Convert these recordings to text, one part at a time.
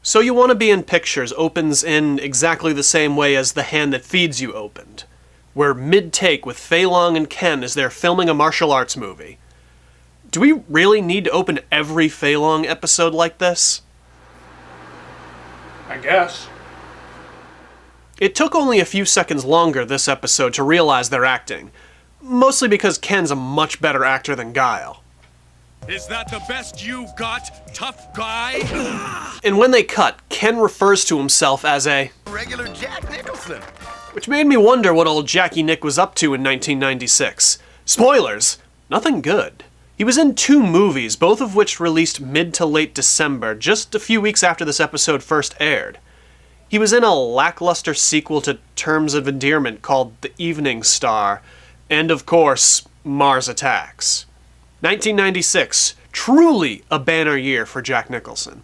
So You Want to Be in Pictures opens in exactly the same way as The Hand That Feeds You opened. We're mid-take with Fei Long and Ken as they're filming a martial arts movie. Do we really need to open every Fei Long episode like this? I guess. It took only a few seconds longer this episode to realize they're acting. Mostly because Ken's a much better actor than Guile. Is that the best you've got, tough guy? And when they cut, Ken refers to himself as a regular Jack Nicholson. Which made me wonder what old Jackie Nick was up to in 1996. Spoilers! Nothing good. He was in 2 movies, both of which released mid to late December, just a few weeks after this episode first aired. He was in a lackluster sequel to Terms of Endearment called The Evening Star, and of course, Mars Attacks. 1996, truly a banner year for Jack Nicholson.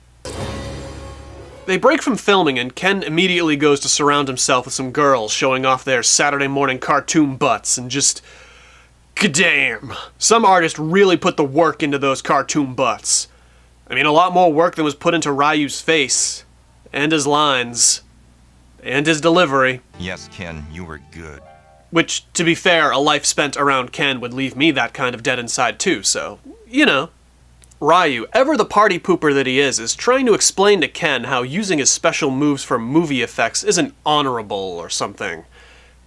They break from filming and Ken immediately goes to surround himself with some girls showing off their Saturday morning cartoon butts and just... Damn! Some artist really put the work into those cartoon butts. I mean, a lot more work than was put into Ryu's face, and his lines, and his delivery. Yes, Ken, you were good. Which, to be fair, a life spent around Ken would leave me that kind of dead inside too, so, you know. Ryu, ever the party pooper that he is trying to explain to Ken how using his special moves for movie effects isn't honorable or something.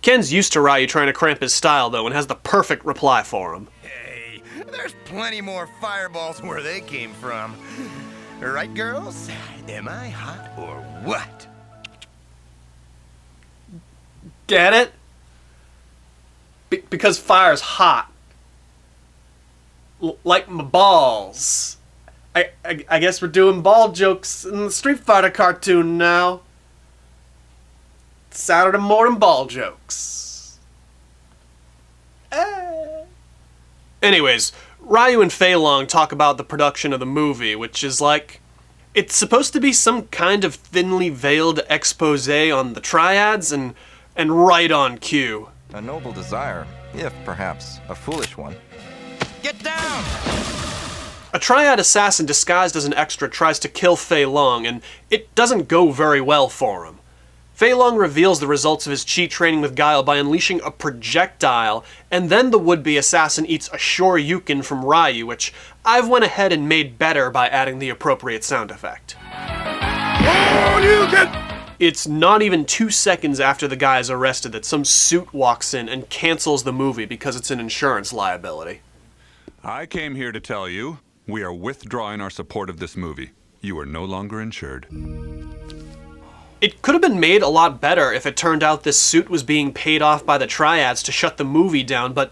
Ken's used to Ryu trying to cramp his style, though, and has the perfect reply for him. Hey, there's plenty more fireballs where they came from. Right, girls? Am I hot or what? Get it? Because fire's hot. Like my balls. I guess we're doing ball jokes in the Street Fighter cartoon now. Saturday morning ball jokes. Anyways, Ryu and Fei Long talk about the production of the movie, which is like... It's supposed to be some kind of thinly veiled expose on the triads and right on cue. A noble desire, if perhaps a foolish one. Get down! A triad assassin disguised as an extra tries to kill Fei Long, and it doesn't go very well for him. Fei Long reveals the results of his chi training with Guile by unleashing a projectile, and then the would-be assassin eats a shoryuken from Ryu, which I've went ahead and made better by adding the appropriate sound effect. It's not even 2 seconds after the guy is arrested that some suit walks in and cancels the movie because it's an insurance liability. I came here to tell you, we are withdrawing our support of this movie. You are no longer insured. It could have been made a lot better if it turned out this suit was being paid off by the triads to shut the movie down, but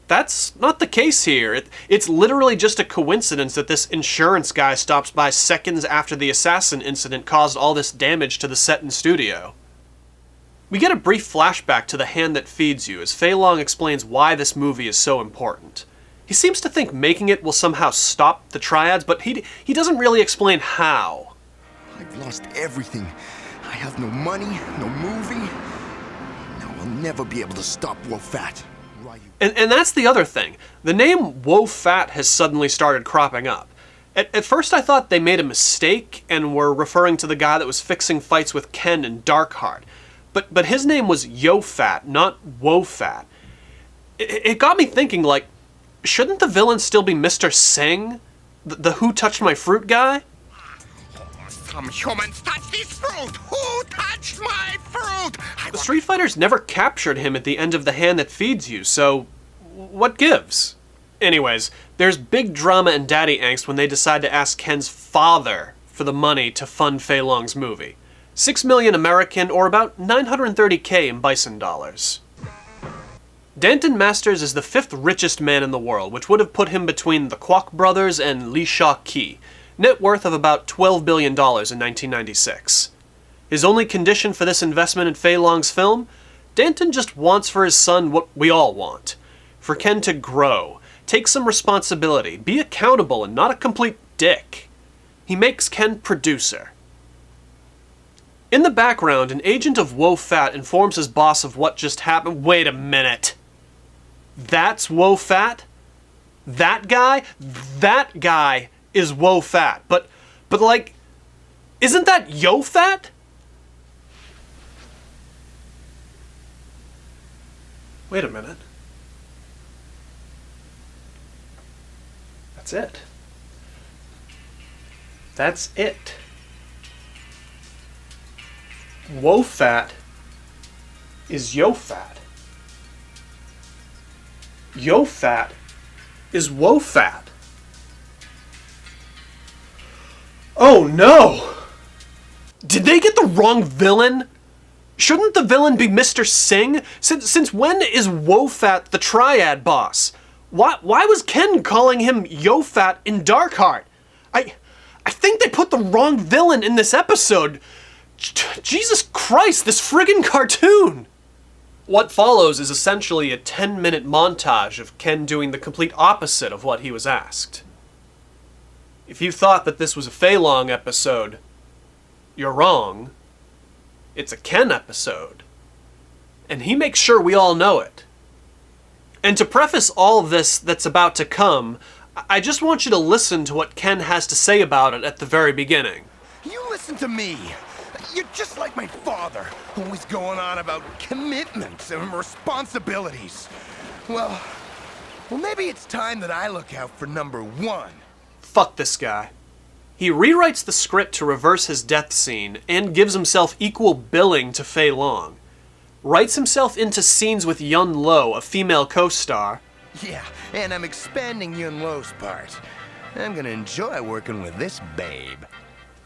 that's not the case here. It's literally just a coincidence that this insurance guy stops by seconds after the assassin incident caused all this damage to the set and studio. We get a brief flashback to The Hand That Feeds You as Fei Long explains why this movie is so important. He seems to think making it will somehow stop the triads, but he doesn't really explain how. I've lost everything. I have no money, no movie. Now I'll never be able to stop Wo-Fat. And that's the other thing. The name Wo-Fat has suddenly started cropping up. At first I thought they made a mistake and were referring to the guy that was fixing fights with Ken in Darkheart. But his name was Yo-Fat, not Wo-Fat. It got me thinking, like, shouldn't the villain still be Mr. Singh? The Who Touched My Fruit guy? Some humans touched this fruit! Who touched my fruit? The Street Fighters never captured him at the end of The Hand That Feeds You, so what gives? Anyways, there's big drama and daddy angst when they decide to ask Ken's father for the money to fund Fei Long's movie. $6 million American, or about $930K in Bison dollars. Danton Masters is the 5th richest man in the world, which would have put him between the Kwok brothers and Lee Shaw-Ki, net worth of about $12 billion in 1996. His only condition for this investment in Fei Long's film? Danton just wants for his son what we all want. For Ken to grow, take some responsibility, be accountable and not a complete dick. He makes Ken producer. In the background, an agent of Wo-Fat informs his boss of what just happened. Wait a minute. That's Wo-Fat? That guy? That guy is Wo-Fat. But like, Isn't that yo fat? Wait a minute. That's it. That's it. Wo fat is yo fat. Yo fat is wo fat. Oh no! Did they get the wrong villain? Shouldn't the villain be Mr. Singh? Since when is Wo-Fat the triad boss? Why was Ken calling him Yo-Fat in Darkheart? I think they put the wrong villain in this episode. Jesus Christ, this friggin' cartoon! What follows is essentially a 10-minute montage of Ken doing the complete opposite of what he was asked. If you thought that this was a Fei Long episode, you're wrong. It's a Ken episode. And he makes sure we all know it. And to preface all this that's about to come, I just want you to listen to what Ken has to say about it at the very beginning. You listen to me. You're just like my father, always going on about commitments and responsibilities. Well, maybe it's time that I look out for number one. Fuck this guy. He rewrites the script to reverse his death scene and gives himself equal billing to Fei Long. Writes himself into scenes with Yun Lo, a female co-star. Yeah, and I'm expanding Yun Lo's part. I'm gonna enjoy working with this babe.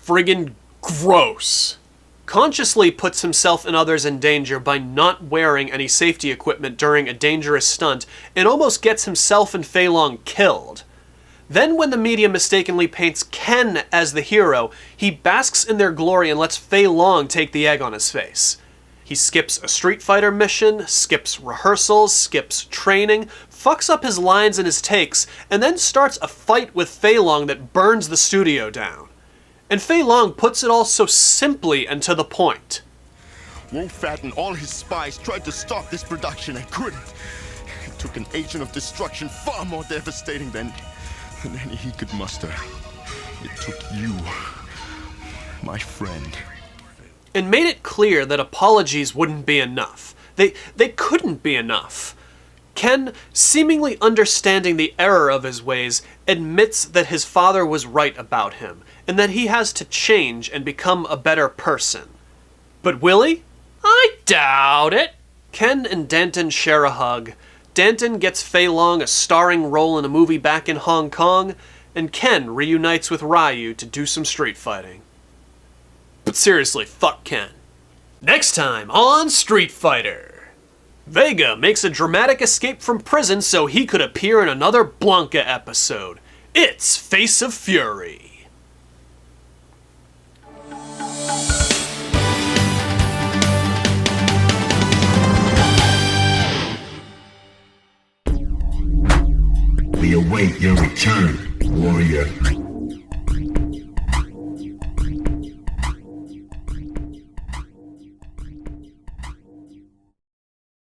Friggin' gross. Consciously puts himself and others in danger by not wearing any safety equipment during a dangerous stunt and almost gets himself and Fei Long killed. Then when the media mistakenly paints Ken as the hero, he basks in their glory and lets Fei Long take the egg on his face. He skips a Street Fighter mission, skips rehearsals, skips training, fucks up his lines and his takes, and then starts a fight with Fei Long that burns the studio down. And Fei Long puts it all so simply and to the point. Wo-Fat and all his spies tried to stop this production and couldn't. It took an agent of destruction far more devastating than any he could muster. It took you, my friend. And made it clear that apologies wouldn't be enough. They couldn't be enough. Ken, seemingly understanding the error of his ways, admits that his father was right about him, and that he has to change and become a better person. But will he? I doubt it. Ken and Danton share a hug. Danton gets Fei Long a starring role in a movie back in Hong Kong, and Ken reunites with Ryu to do some street fighting. But seriously, fuck Ken. Next time on Street Fighter. Vega makes a dramatic escape from prison so he could appear in another Blanca episode. It's Face of Fury. We await your return, warrior.